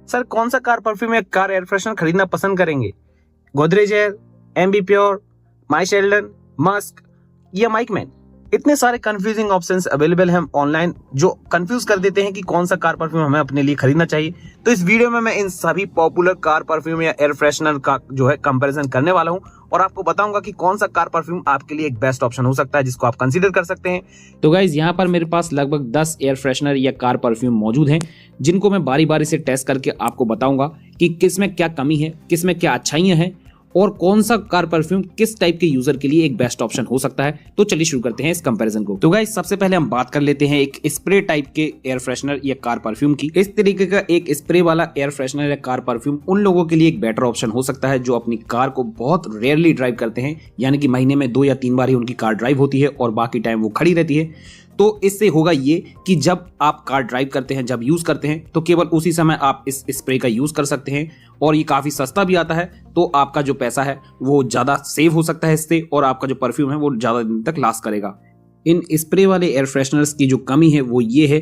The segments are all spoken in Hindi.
सर कौन सा कार परफ्यूम या कार एयर फ्रेशनर खरीदना पसंद करेंगे? गोदरेज एयर, एमबी प्योर, माई शेल्डन, मस्क या माइकमैन? इतने सारे कंफ्यूजिंग ऑप्शंस अवेलेबल हैं ऑनलाइन जो कंफ्यूज कर देते हैं कि कौन सा कार परफ्यूम हमें अपने लिए खरीदना चाहिए। तो इस वीडियो में मैं इन सभी पॉपुलर कार परफ्यूम या एयर फ्रेशनर का जो है कंपैरिजन करने वाला हूं और आपको बताऊंगा कि कौन सा कार परफ्यूम आपके लिए एक बेस्ट ऑप्शन हो सकता है जिसको आप कंसीडर कर सकते हैं। तो गाइज यहाँ पर मेरे पास लगभग 10 एयर फ्रेशनर या कार परफ्यूम मौजूद हैं जिनको मैं बारी बारी से टेस्ट करके आपको बताऊंगा कि किस में क्या कमी है, किस में क्या अच्छाइयां हैं और कौन सा कार परफ्यूम किस टाइप के यूजर के लिए एक बेस्ट ऑप्शन हो सकता है। तो चलिए शुरू करते हैं इस कंपैरिजन को। तो गाइस सबसे पहले हम बात कर लेते हैं एक स्प्रे टाइप के एयर फ्रेशनर या कार परफ्यूम की। इस तरीके का एक स्प्रे वाला एयर फ्रेशनर या कार परफ्यूम उन लोगों के लिए एक बेटर ऑप्शन हो सकता है जो अपनी कार को बहुत रेयरली ड्राइव करते हैं, यानी कि महीने में 2 या 3 बार ही उनकी कार ड्राइव होती है और बाकी टाइम वो खड़ी रहती है। तो इससे होगा ये कि जब आप कार ड्राइव करते हैं, जब यूज करते हैं तो केवल उसी समय आप इस स्प्रे का यूज कर सकते हैं और ये काफी सस्ता भी आता है। तो आपका जो पैसा है वो ज्यादा सेव हो सकता है इससे और आपका जो परफ्यूम है वो ज्यादा दिन तक लास्ट करेगा। इन स्प्रे वाले एयर फ्रेशनर्स की जो कमी है वो ये है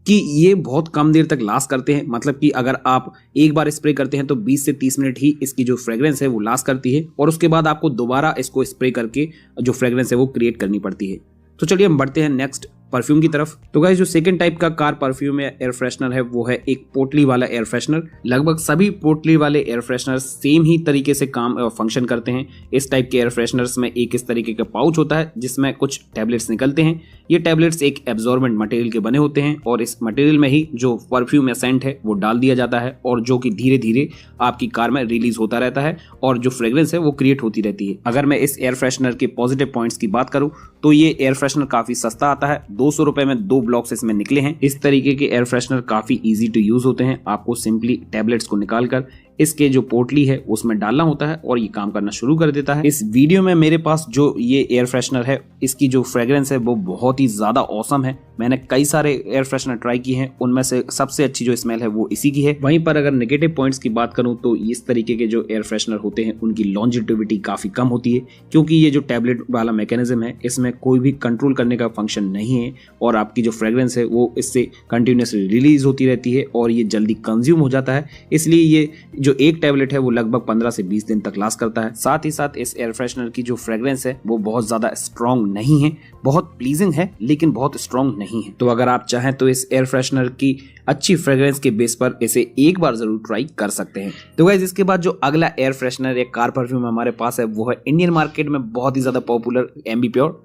कि ये बहुत कम देर तक लास्ट करते हैं। मतलब कि अगर आप एक बार स्प्रे करते हैं तो 20 से 30 मिनट ही इसकी जो फ्रेग्रेंस है वो लास्ट करती है और उसके बाद आपको दोबारा इसको स्प्रे करके जो फ्रेग्रेंस है वो क्रिएट करनी पड़ती है। तो चलिए हम बढ़ते हैं नेक्स्ट परफ्यूम की तरफ। तो गाइस जो सेकंड टाइप का कार परफ्यूम या एयर फ्रेशनर है वो है एक पोटली वाला एयर फ्रेशनर। लगभग सभी पोटली वाले एयर फ्रेशनर सेम ही तरीके से काम फंक्शन करते हैं। इस टाइप के एयर फ्रेशनर्स में एक इस तरीके का पाउच होता है जिसमें कुछ टैबलेट्स निकलते हैं। ये टैबलेट्स एक एब्जॉर्बेंट मटेरियल के बने होते हैं और इस मटेरियल में ही जो परफ्यूम या सेंट है वो डाल दिया जाता है और जो कि धीरे धीरे आपकी कार में रिलीज होता रहता है और जो फ्रेग्रेंस है वो क्रिएट होती रहती है। अगर मैं इस एयर फ्रेशनर के पॉजिटिव पॉइंट्स की बात करूं तो ये एयर फ्रेशनर काफी सस्ता आता है। 200 रुपए में 2 ब्लॉक्स इसमें निकले हैं। इस तरीके के एयर फ्रेशनर काफी इजी टू यूज होते हैं। आपको सिंपली टैबलेट्स को निकालकर इसके जो पोटली है उसमें डालना होता है और ये काम करना शुरू कर देता है। इस वीडियो में मेरे पास जो ये एयर फ्रेशनर है इसकी जो फ्रेग्रेंस है वो बहुत ही ज्यादा ऑसम है। मैंने कई सारे एयर फ्रेशनर ट्राई किए हैं, उनमें से सबसे अच्छी जो स्मेल है वो इसी की है। वहीं पर अगर नेगेटिव पॉइंट्स की बात करूं तो इस तरीके के जो एयर फ्रेशनर होते हैं उनकी लॉन्जिविटी काफी कम होती है क्योंकि ये जो टैबलेट वाला मैकेनिज्म है इसमें कोई भी कंट्रोल करने का फंक्शन नहीं है और आपकी जो फ्रेग्रेंस है वो इससे कंटिन्यूसली रिलीज होती रहती है और ये जल्दी कंज्यूम हो जाता है। इसलिए ये जो एक टैबलेट है वो लगभग 15 से 20 दिन तक लास्ट करता है। साथ ही साथ इस एयर फ्रेशनर की जो फ्रेग्रेंस है वो बहुत ज्यादा स्ट्रॉन्ग नहीं है, बहुत प्लीजिंग है लेकिन बहुत स्ट्रॉन्ग नहीं है। तो अगर आप चाहें तो इस एयर फ्रेशनर की अच्छी फ्रेग्रेंस के बेस पर इसे एक बार जरूर ट्राई कर सकते हैं। तो गाइस इसके बाद जो अगला एयर फ्रेशनर या कार परफ्यूम हमारे पास है वो है इंडियन मार्केट में बहुत ही ज्यादा पॉपुलर एमबी प्योर।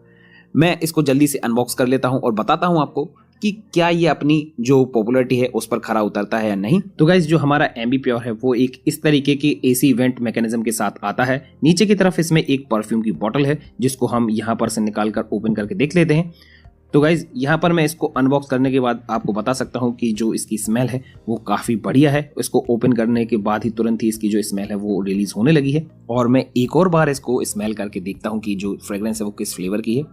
मैं इसको जल्दी से अनबॉक्स कर लेता हूं और बताता हूं आपको कि क्या ये अपनी जो पॉपुलैरिटी है उस पर खरा उतरता है या नहीं। तो गाइस जो हमारा एमबी प्योर है वो एक इस तरीके के एसी वेंट मैकेनिज्म के साथ आता है। नीचे की तरफ इसमें एक परफ्यूम की बोतल है जिसको हम यहाँ पर से निकाल कर ओपन करके देख लेते हैं। तो गाइज यहाँ पर मैं इसको अनबॉक्स करने के बाद आपको बता सकता हूँ कि जो इसकी स्मेल है वो काफ़ी बढ़िया है। इसको ओपन करने के बाद ही तुरंत ही इसकी जो स्मेल है वो रिलीज होने लगी है और मैं एक और बार इसको स्मेल करके देखता हूँ कि जो फ्रेग्रेंस है वो किस फ्लेवर की है।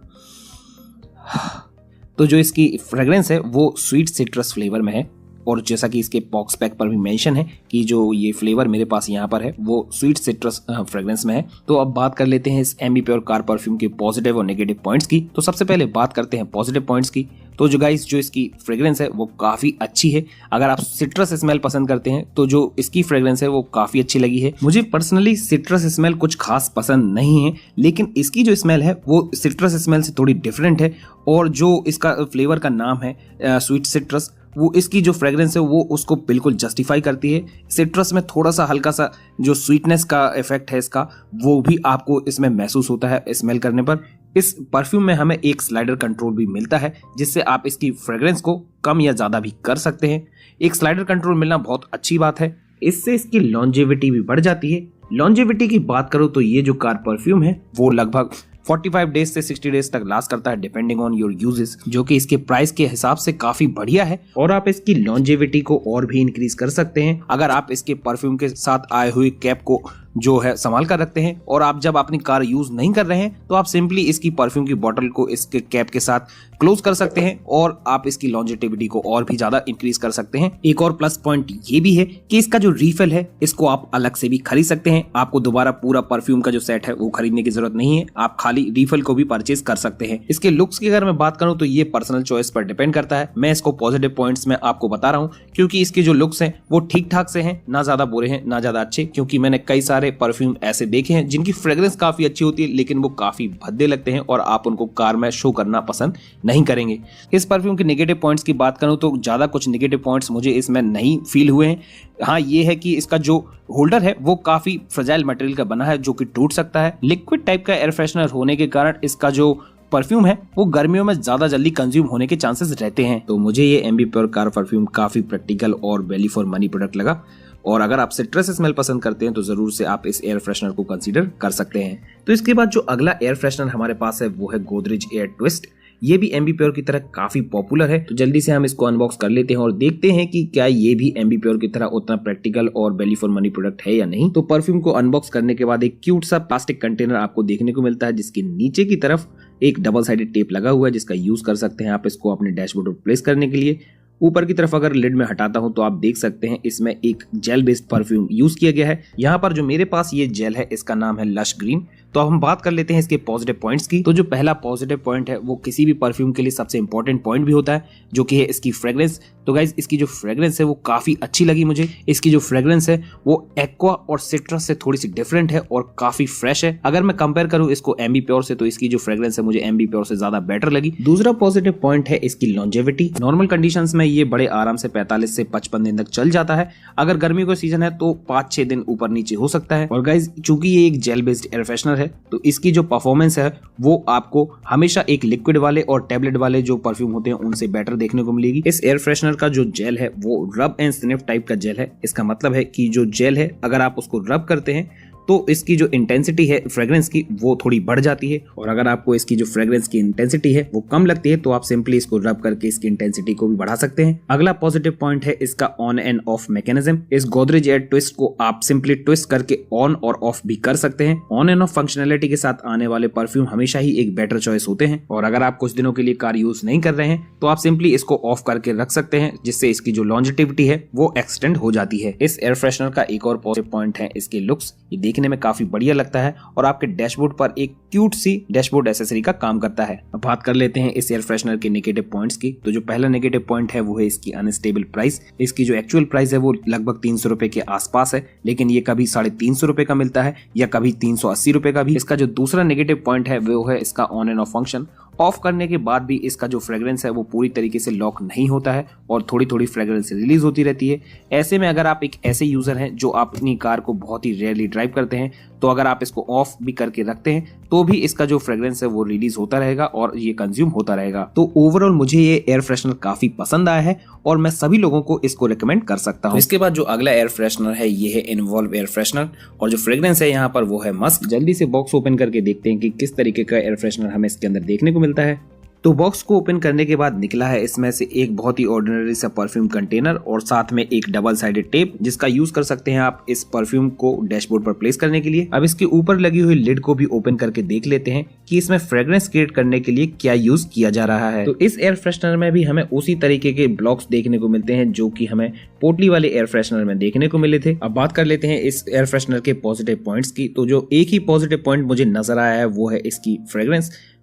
तो जो इसकी फ्रेग्रेंस है वो स्वीट सिट्रस फ्लेवर में है और जैसा कि इसके बॉक्स पैक पर भी मेंशन है कि जो ये फ्लेवर मेरे पास यहाँ पर है वो स्वीट सिट्रस फ्रेग्रेंस में है। तो अब बात कर लेते हैं इस एमबी प्योर कार परफ्यूम के पॉजिटिव और नेगेटिव पॉइंट्स की। तो सबसे पहले बात करते हैं पॉजिटिव पॉइंट्स की। तो जो गाइस जो इसकी फ्रेग्रेंस है वो काफ़ी अच्छी है। अगर आप सिट्रस स्मेल पसंद करते हैं तो जो इसकी फ्रेग्रेंस है वो काफ़ी अच्छी लगी है। मुझे पर्सनली सिट्रस स्मेल कुछ खास पसंद नहीं है लेकिन इसकी जो स्मेल है वो सिट्रस स्मेल से थोड़ी डिफरेंट है और जो इसका फ्लेवर का नाम है स्वीट सिट्रस वो इसकी जो फ्रेग्रेंस है वो उसको बिल्कुल जस्टिफाई करती है। सिट्रस में थोड़ा सा हल्का सा जो स्वीटनेस का इफेक्ट है इसका वो भी आपको इसमें महसूस होता है स्मेल करने पर। इस परफ्यूम में हमें एक स्लाइडर कंट्रोल भी मिलता है जिससे आप इसकी फ्रेग्रेंस को कम या ज़्यादा भी कर सकते हैं। एक स्लाइडर कंट्रोल मिलना बहुत अच्छी बात है, इससे इसकी लॉन्जेविटी भी बढ़ जाती है। लॉन्जेविटी की बात करो तो ये जो कार परफ्यूम है वो लगभग 45 डेज से 60 डेज तक लास्ट करता है डिपेंडिंग ऑन योर यूजेस, जो कि इसके प्राइस के हिसाब से काफी बढ़िया है और आप इसकी लॉन्जेविटी को और भी इंक्रीज कर सकते हैं अगर आप इसके परफ्यूम के साथ आए हुए कैप को जो है संभाल कर रखते हैं, और आप जब अपनी कार यूज नहीं कर रहे हैं तो आप सिंपली इसकी परफ्यूम की बोतल को इसके कैप के साथ क्लोज कर सकते हैं और आप इसकी लॉन्जेटिविटी को और भी ज्यादा इंक्रीज कर सकते हैं। एक और प्लस पॉइंट ये भी है कि इसका जो रीफिल है इसको आप अलग से भी खरीद सकते हैं। आपको दोबारा पूरा परफ्यूम का जो सेट है वो खरीदने की जरूरत नहीं है, आप खाली रीफिल को भी परचेज कर सकते हैं। इसके लुक्स की अगर मैं बात करूं तो ये पर्सनल चॉइस पर डिपेंड करता है। मैं इसको पॉजिटिव पॉइंट्स में आपको बता रहा हूं क्योंकि इसके जो लुक्स हैं वो ठीक ठाक से हैं, ना ज्यादा बुरे हैं ना ज्यादा अच्छे, क्योंकि मैंने कई सारे परफ्यूम ऐसे देखे हैं जिनकी फ्रेग्रेंस काफी अच्छी होती है लेकिन वो काफी भद्दे लगते हैं और आप उनको कार में शो करना पसंद नहीं करेंगे। इस परफ्यूम के नेगेटिव पॉइंट्स की बात करूं तो ज्यादा कुछ नेगेटिव पॉइंट्स मुझे इसमें नहीं फील हुए हैं। हाँ, ये है कि इसका जो होल्डर है वो काफी फ्रेजाइल मटेरियल का बना है जो कि टूट सकता है। लिक्विड टाइप का एयर फ्रेशनर होने के कारण इसका जो परफ्यूम है वो गर्मियों में ज्यादा जल्दी कंज्यूम होने के चांसेस रहते हैं। तो मुझे ये एम्बीप्योर कार परफ्यूम काफी प्रैक्टिकल और वैल्यू फॉर मनी प्रोडक्ट लगा, और अगर आप सिट्रस स्मेल पसंद करते हैं तो जरूर से आप इस एयर फ्रेशनर को कंसीडर कर सकते हैं। तो इसके बाद जो अगला एयर फ्रेशनर हमारे पास है वो है गोदरेज एयर ट्विस्ट। ये भी एम्बीप्योर की तरह काफी पॉपुलर है, तो जल्दी से हम इसको अनबॉक्स कर लेते हैं और देखते हैं कि क्या ये भी एम्बीप्योर की तरह उतना प्रैक्टिकल और वैल्यू फॉर मनी प्रोडक्ट है या नहीं। तो परफ्यूम को अनबॉक्स करने के बाद एक क्यूट सा प्लास्टिक कंटेनर आपको देखने को मिलता है जिसके नीचे की तरफ एक डबल साइडेड टेप लगा हुआ है जिसका यूज कर सकते हैं आप इसको अपने डैशबोर्ड पर प्लेस करने के लिए। ऊपर की तरफ अगर लिड में हटाता हूं तो आप देख सकते हैं इसमें एक जेल बेस्ड परफ्यूम यूज किया गया है। यहाँ पर जो मेरे पास ये जेल है इसका नाम है लश ग्रीन। तो अब हम बात कर लेते हैं इसके पॉजिटिव पॉइंट्स की। तो जो पहला पॉजिटिव पॉइंट है वो किसी भी परफ्यूम के लिए सबसे इंपॉर्टेंट पॉइंट भी होता है, जो कि है इसकी फ्रेग्रेंस। तो गाइज इसकी जो फ्रेग्रेंस है वो काफी अच्छी लगी मुझे। इसकी जो फ्रेग्रेंस है वो एक्वा और सिट्रस से थोड़ी सी डिफरेंट है और काफी फ्रेश है। अगर मैं कंपेयर करूं इसको एम्बीप्योर से तो इसकी जो फ्रेग्रेंस है मुझे एम्बीप्योर से ज्यादा बेटर लगी। दूसरा पॉजिटिव पॉइंट है इसकी लॉन्जेविटी। नॉर्मल कंडीशंस में ये बड़े आराम से 45 से 55 दिन तक चल जाता है। अगर गर्मी का सीजन है तो 5-6 दिन ऊपर नीचे हो सकता है। और गाइज चूंकि ये एक जेल बेस्ड एयर फ्रेशनर है तो इसकी जो परफॉर्मेंस है वो आपको हमेशा एक लिक्विड वाले और टैबलेट वाले जो परफ्यूम होते हैं उनसे बेटर देखने को मिलेगी। इस एयर फ्रेशनर का जो जेल है वो रब एंड स्निफ टाइप का जेल है। इसका मतलब है कि जो जेल है अगर आप उसको रब करते हैं तो इसकी जो इंटेंसिटी है फ्रेग्रेंस की वो थोड़ी बढ़ जाती है, और अगर आपको इसकी जो फ्रेग्रेंस की इंटेंसिटी है वो कम लगती है तो आप सिंपली इसको रब करके इसकी इंटेंसिटी को भी बढ़ा सकते हैं। अगला पॉजिटिव पॉइंट है इसका ऑन एंड ऑफ मैकेनिज्म। इस गोदरेज एयर ट्विस्ट को आप सिंपली ट्विस्ट करके ऑन और ऑफ भी कर सकते हैं। ऑन एंड ऑफ फंक्शनैलिटी के साथ आने वाले परफ्यूम हमेशा ही एक बेटर चॉइस होते हैं, और अगर आप कुछ दिनों के लिए कार यूज नहीं कर रहे हैं तो आप सिंपली इसको ऑफ करके रख सकते हैं, जिससे इसकी जो लॉन्जेटिविटी है वो एक्सटेंड हो जाती है। इस एयर फ्रेशनर का एक और पॉजिटिव पॉइंट है इसके लुक्स। ये देखने में काफी बढ़िया लगता है और आपके डैशबोर्ड पर एक क्यूट सी डैशबोर्ड एसेसरी का काम करता है। अब बात कर लेते हैं इस एयर फ्रेशनर के नेगेटिव पॉइंट्स की। तो जो पहला नेगेटिव पॉइंट है वो है इसकी अनस्टेबल प्राइस। इसकी जो एक्चुअल प्राइस है वो लगभग 300 रुपए के आसपास है, लेकिन ये कभी 350 रुपए का मिलता है या कभी 380 रुपए का भी। इसका जो दूसरा नेगेटिव पॉइंट है वो है इसका on end of function. Of करने के बाद भी इसका जो फ्रेग्रेंस है वो पूरी तरीके से लॉक नहीं होता है और थोड़ी थोड़ी फ्रेग्रेंस रिलीज होती रहती है। ऐसे में अगर आप एक ऐसे यूजर हैं जो अपनी कार को बहुत ही रेयरली ड्राइव करते हैं तो अगर आप इसको ऑफ भी करके रखते हैं तो भी इसका जो फ्रेग्रेंस है वो रिलीज होता रहेगा और ये कंज्यूम होता रहेगा। तो ओवरऑल मुझे ये एयर फ्रेशनर काफी पसंद आया है और मैं सभी लोगों को इसको रिकमेंड कर सकता हूँ। इसके बाद जो अगला एयर फ्रेशनर है ये है इन्वॉल्व एयर फ्रेशनर, और जो फ्रेग्रेंस है यहाँ पर वो है मस्क। जल्दी से बॉक्स ओपन करके देखते हैं कि किस तरीके का एयर फ्रेशनर हमें इसके अंदर देखने को मिलता है। तो बॉक्स को ओपन करने के बाद निकला है इसमें से एक बहुत ही ऑर्डिनरी सा परफ्यूम कंटेनर और साथ में एक डबल साइडेड टेप, जिसका यूज कर सकते हैं आप इस परफ्यूम को डैशबोर्ड पर प्लेस करने के लिए। अब इसके ऊपर लगी हुई लिड को भी ओपन करके देख लेते हैं कि इसमें फ्रेग्रेंस क्रिएट करने के लिए क्या यूज किया जा रहा है। तो इस एयर फ्रेशनर में भी हमें उसी तरीके के ब्लॉक्स देखने को मिलते हैं जो कि हमें पोटली वाले एयर फ्रेशनर में देखने को मिले थे। अब बात कर लेते हैं इस एयर फ्रेशनर के पॉजिटिव पॉइंट्स की। तो जो एक ही पॉजिटिव पॉइंट मुझे नजर आया है वो है इसकी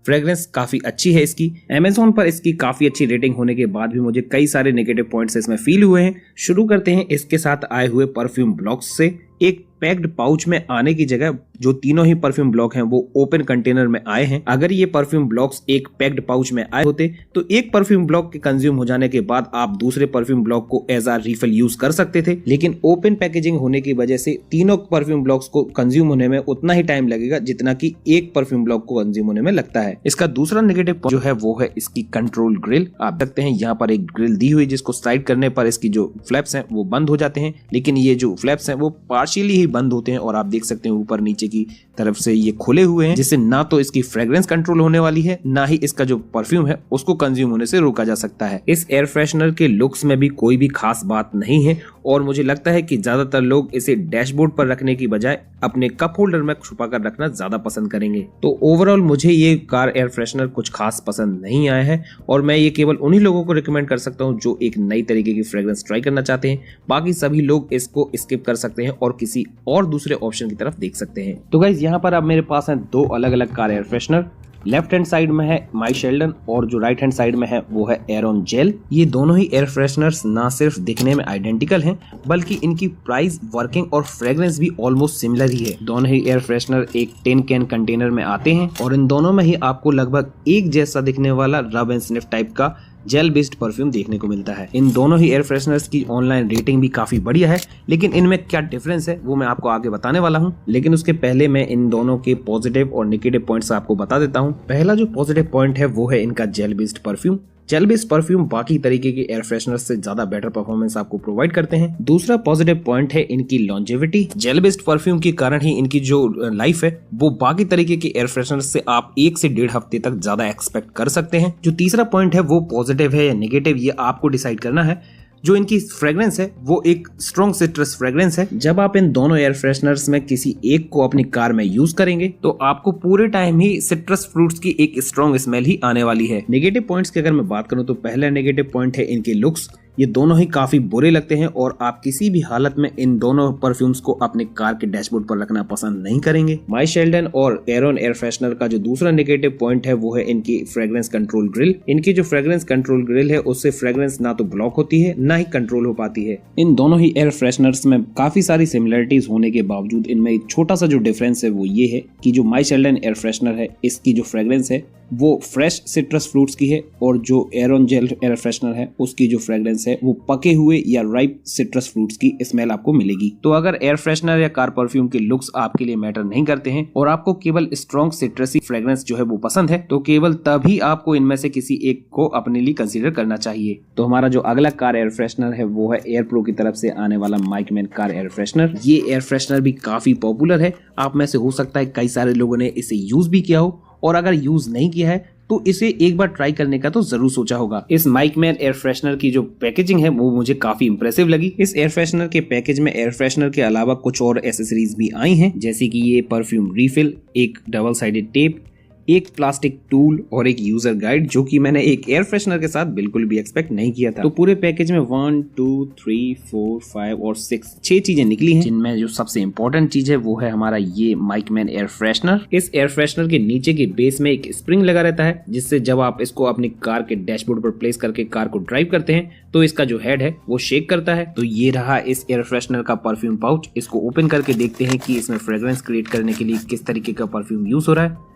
फ्रेग्रेंस काफी अच्छी है इसकी। Amazon पर इसकी काफी अच्छी रेटिंग होने के बाद भी मुझे कई सारे नेगेटिव पॉइंट्स इसमें फील हुए हैं। शुरू करते हैं इसके साथ आए हुए परफ्यूम ब्लॉक्स से। एक पैक्ड पाउच में आने की जगह जो तीनों ही परफ्यूम ब्लॉक हैं वो ओपन कंटेनर में आए हैं। अगर ये परफ्यूम ब्लॉक्स एक पैक्ड पाउच में आए होते तो एक परफ्यूम ब्लॉक के कंज्यूम हो जाने के बाद आप दूसरे परफ्यूम ब्लॉक को एज आ रिफिल यूज कर सकते थे, लेकिन ओपन पैकेजिंग होने की वजह से तीनों परफ्यूम ब्लॉक्स को कंज्यूम होने में उतना ही टाइम लगेगा जितना कि एक परफ्यूम ब्लॉक को कंज्यूम होने में लगता है। इसका दूसरा नेगेटिव जो है वो है इसकी कंट्रोल ग्रिल। आप देखते हैं यहाँ पर एक ग्रिल दी हुई जिसको स्लाइड करने पर इसकी जो फ्लैप्स हैं वो बंद हो जाते हैं, लेकिन ये जो फ्लैप्स हैं वो पार्शियल पार्शियली ही बंद होते हैं और आप देख सकते हैं ऊपर नीचे की तरफ से ये खुले हुए हैं, जिससे ना तो इसकी फ्रेग्रेंस कंट्रोल होने वाली है, ना ही इसका जो परफ्यूम है उसको कंज्यूम होने से रोका जा सकता है। इस एयर फ्रेशनर के लुक्स में भी कोई भी खास बात नहीं है और मुझे लगता है कि ज्यादातर लोग इसे डैशबोर्ड पर रखने की बजाय अपने कप होल्डर में छुपा कर रखना ज्यादा पसंद करेंगे। तो ओवरऑल मुझे ये कार एयर फ्रेशनर कुछ खास पसंद नहीं आया है और मैं ये केवल उन्हीं लोगों को रिकमेंड कर सकता हूँ जो एक नई तरीके की फ्रेग्रेंस ट्राई करना चाहते हैं। बाकी सभी लोग इसको स्किप कर सकते हैं और किसी और दूसरे ऑप्शन की तरफ देख सकते हैं। तो गाइज यहाँ पर अब मेरे पास है दो अलग अलग car air freshener. Left hand side में है माई शेल्डन और जो राइट हैंड साइड में है वो है एरोन जेल। ये दोनों ही एयर फ्रेशनर्स ना सिर्फ दिखने में आइडेंटिकल हैं बल्कि इनकी प्राइस, वर्किंग और फ्रेग्रेंस भी ऑलमोस्ट सिमिलर ही है। दोनों ही एयर फ्रेशनर एक 10 कैन कंटेनर में आते हैं और इन दोनों में ही आपको लगभग एक जैसा दिखने वाला रब एंड स्निफ टाइप का जेल बेस्ड परफ्यूम देखने को मिलता है। इन दोनों ही एयर फ्रेशनर्स की ऑनलाइन रेटिंग भी काफी बढ़िया है, लेकिन इनमें क्या डिफरेंस है वो मैं आपको आगे बताने वाला हूँ। लेकिन उसके पहले मैं इन दोनों के पॉजिटिव और नेगेटिव पॉइंट्स आपको बता देता हूँ। पहला जो पॉजिटिव पॉइंट है वो है इनका gel based perfume. Gel based perfume बाकी तरीके के एयर फ्रेशनर से ज्यादा बेटर परफॉर्मेंस आपको प्रोवाइड करते हैं। दूसरा पॉजिटिव पॉइंट है इनकी लॉन्जेविटी। जेल बेस्ड परफ्यूम के कारण ही इनकी जो लाइफ है वो बाकी तरीके के एयर फ्रेशनर से आप 1 से 1.5 हफ्ते तक ज्यादा एक्सपेक्ट कर सकते हैं। जो तीसरा पॉइंट है वो पॉजिटिव है या नेगेटिव, ये आपको डिसाइड करना है। जो इनकी फ्रेग्रेंस है वो एक स्ट्रॉन्ग सिट्रस फ्रेग्रेंस है। जब आप इन दोनों एयर फ्रेशनर्स में किसी एक को अपनी कार में यूज करेंगे तो आपको पूरे टाइम ही सिट्रस फ्रूट्स की एक स्ट्रॉन्ग स्मेल ही आने वाली है। नेगेटिव पॉइंट्स की अगर मैं बात करूं तो पहला नेगेटिव पॉइंट है इनके लुक्स। ये दोनों ही काफी बुरे लगते हैं और आप किसी भी हालत में इन दोनों परफ्यूम्स को अपने कार के डैशबोर्ड पर रखना पसंद नहीं करेंगे। माई शेल्डन और एरोन एयर फ्रेशनर का जो दूसरा नेगेटिव पॉइंट है वो है इनकी फ्रेग्रेंस कंट्रोल ग्रिल। इनकी जो फ्रेग्रेंस कंट्रोल ग्रिल है उससे फ्रेग्रेंस ना तो ब्लॉक होती है ना ही कंट्रोल हो पाती है। इन दोनों ही एयर फ्रेशनर्स में काफी सारी सिमिलरिटीज होने के बावजूद इनमें एक छोटा सा जो डिफरेंस है वो ये है कि जो माई शेल्डन एयर फ्रेशनर है इसकी जो फ्रेग्रेंस है वो फ्रेश सिट्रस फ्रूट्स की है और जो एरोन जेल एयर फ्रेशनर है उसकी जो फ्रेग्रेंस है वो पके हुए या राइप सिट्रस फ्रूट्स की स्मेल आपको मिलेगी। तो अगर एयर फ्रेशनर या कार परफ्यूम के लुक्स आपके लिए मैटर नहीं करते हैं और आपको केवल स्ट्रॉन्ग सिट्रसी फ्रेग्रेंस जो है वो पसंद है तो केवल तभी आपको इनमें से किसी एक को अपने लिए कंसीडर करना चाहिए। तो हमारा जो अगला कार एयर फ्रेशनर है वो है एयर प्रो की तरफ से आने वाला माइकमैन कार एयर फ्रेशनर। ये एयर फ्रेशनर भी काफी पॉपुलर है। आप में से हो सकता है कई सारे लोगों ने इसे यूज भी किया हो और अगर यूज नहीं किया है तो इसे एक बार ट्राई करने का तो जरूर सोचा होगा। इस माइकमैन एयर फ्रेशनर की जो पैकेजिंग है वो मुझे काफी इंप्रेसिव लगी। इस एयर फ्रेशनर के पैकेज में एयर फ्रेशनर के अलावा कुछ और एसेसरीज भी आई हैं, जैसे कि ये परफ्यूम रिफिल, एक डबल साइडेड टेप, एक प्लास्टिक टूल और एक यूजर गाइड, जो कि मैंने एक एयर फ्रेशनर के साथ बिल्कुल भी एक्सपेक्ट नहीं किया था। तो पूरे पैकेज में 1 2 3 4 5 और 6 चीजें निकली हैं, जिनमें जो सबसे इंपॉर्टेंट चीज है वो है हमारा ये माइकमैन एयर फ्रेशनर। इस एयर फ्रेशनर के नीचे के बेस में एक स्प्रिंग लगा रहता है, जिससे जब आप इसको अपनी कार के डैशबोर्ड पर प्लेस करके कार को ड्राइव करते हैं तो इसका जो हेड है वो शेक करता है। तो ये रहा इस एयर फ्रेशनर का परफ्यूम पाउच। इसको ओपन करके देखते हैं कि इसमें फ्रेग्रेंस क्रिएट करने के लिए किस तरीके का परफ्यूम यूज हो रहा है।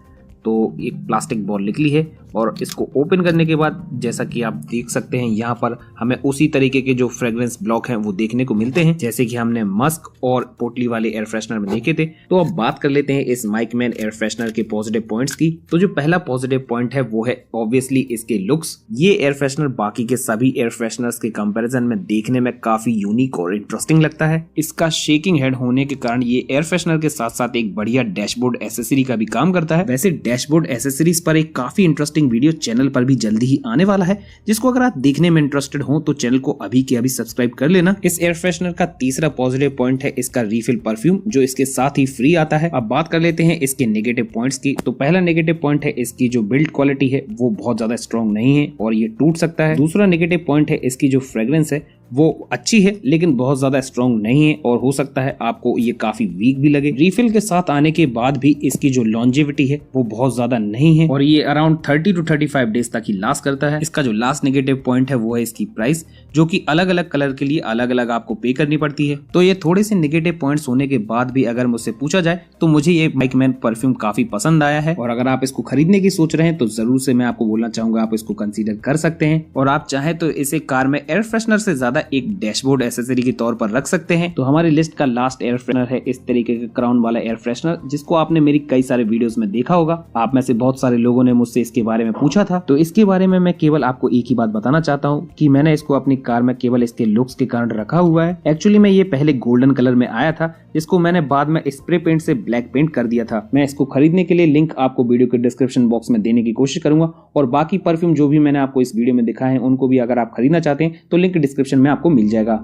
तो एक प्लास्टिक बॉल निकली है और इसको ओपन करने के बाद जैसा कि आप देख सकते हैं यहाँ पर हमें उसी तरीके के जो फ्रेग्रेंस ब्लॉक हैं वो देखने को मिलते हैं, जैसे कि हमने मस्क और पोटली वाले एयर फ्रेशनर में देखे थे। तो अब बात कर लेते हैं इस माइकमैन एयर फ्रेशनर के पॉजिटिव पॉइंट्स की। तो जो पहला पॉजिटिव पॉइंट है वो है ऑब्वियसली इसके लुक्स। ये एयर फ्रेशनर बाकी के सभी एयर फ्रेशनर्स के कंपैरिजन में देखने में काफी यूनिक और इंटरेस्टिंग लगता है। इसका शेकिंग हेड होने के कारण ये एयर फ्रेशनर के साथ साथ एक बढ़िया डैशबोर्ड एसेसरी का भी काम करता है। वैसे डैशबोर्ड एसेसरीज पर एक काफी इंटरेस्टिंग वीडियो चैनल पर भी जल्दी ही आने वाला है, जिसको अगर आप देखने में इंटरेस्टेड हो तो चैनल को अभी के अभी सब्सक्राइब कर लेना। इस एयर फ्रेशनर का तीसरा पॉजिटिव पॉइंट है इसका रिफिल परफ्यूम, जो इसके साथ ही फ्री आता है। अब बात कर लेते हैं इसके नेगेटिव पॉइंट्स की। तो पहला नेगेटिव पॉइंट है इसकी जो बिल्ड क्वालिटी है वो बहुत ज्यादा स्ट्रॉन्ग नहीं है और ये टूट सकता है। दूसरा नेगेटिव पॉइंट है इसकी जो फ्रेग्रेंस है वो अच्छी है लेकिन बहुत ज्यादा स्ट्रॉन्ग नहीं है और हो सकता है आपको ये काफी वीक भी लगे। रिफिल के साथ आने के बाद भी इसकी जो लॉन्जेविटी है वो बहुत ज्यादा नहीं है और ये अराउंड 30 to 35 डेज तक ही लास्ट करता है। इसका जो लास्ट नेगेटिव पॉइंट है वो है इसकी प्राइस, जो कि अलग अलग कलर के लिए अलग अलग आपको पे करनी पड़ती है। तो ये थोड़े से नेगेटिव पॉइंट्स होने के बाद भी अगर मुझसे पूछा जाए तो मुझे ये माइकमैन परफ्यूम काफी पसंद आया है और अगर आप इसको खरीदने की सोच रहे हैं तो जरूर से मैं आपको बोलना चाहूंगा आप इसको कंसीडर कर सकते हैं। और आप चाहे तो इसे कार में एयर फ्रेशनर से ज्यादा ज्यादा एक डैशबोर्ड एसेसरी के तौर पर रख सकते हैं। तो हमारी लिस्ट का लास्ट एयर फ्रेशनर है इस तरीके का क्राउन वाला एयर फ्रेशनर, जिसको आपने मेरी कई सारे वीडियोस में देखा होगा। आप में से बहुत सारे लोगों ने मुझसे इसके बारे में पूछा था, तो इसके बारे में मैं केवल आपको एक ही बात बताना चाहता हूँ कि मैंने इसको अपनी कार में केवल इसके लुक्स के कारण रखा हुआ है। एक्चुअली में ये पहले गोल्डन कलर में आया था, जिसको मैंने बाद में स्प्रे पेंट से ब्लैक पेंट कर दिया था। मैं इसको खरीदने के लिए लिंक आपको वीडियो के डिस्क्रिप्शन बॉक्स में देने की कोशिश करूंगा, और बाकी परफ्यूम जो भी मैंने आपको इस वीडियो में दिखाए हैं उनको भी अगर आप खरीदना चाहते हैं तो लिंक डिस्क्रिप्शन में आपको मिल जाएगा।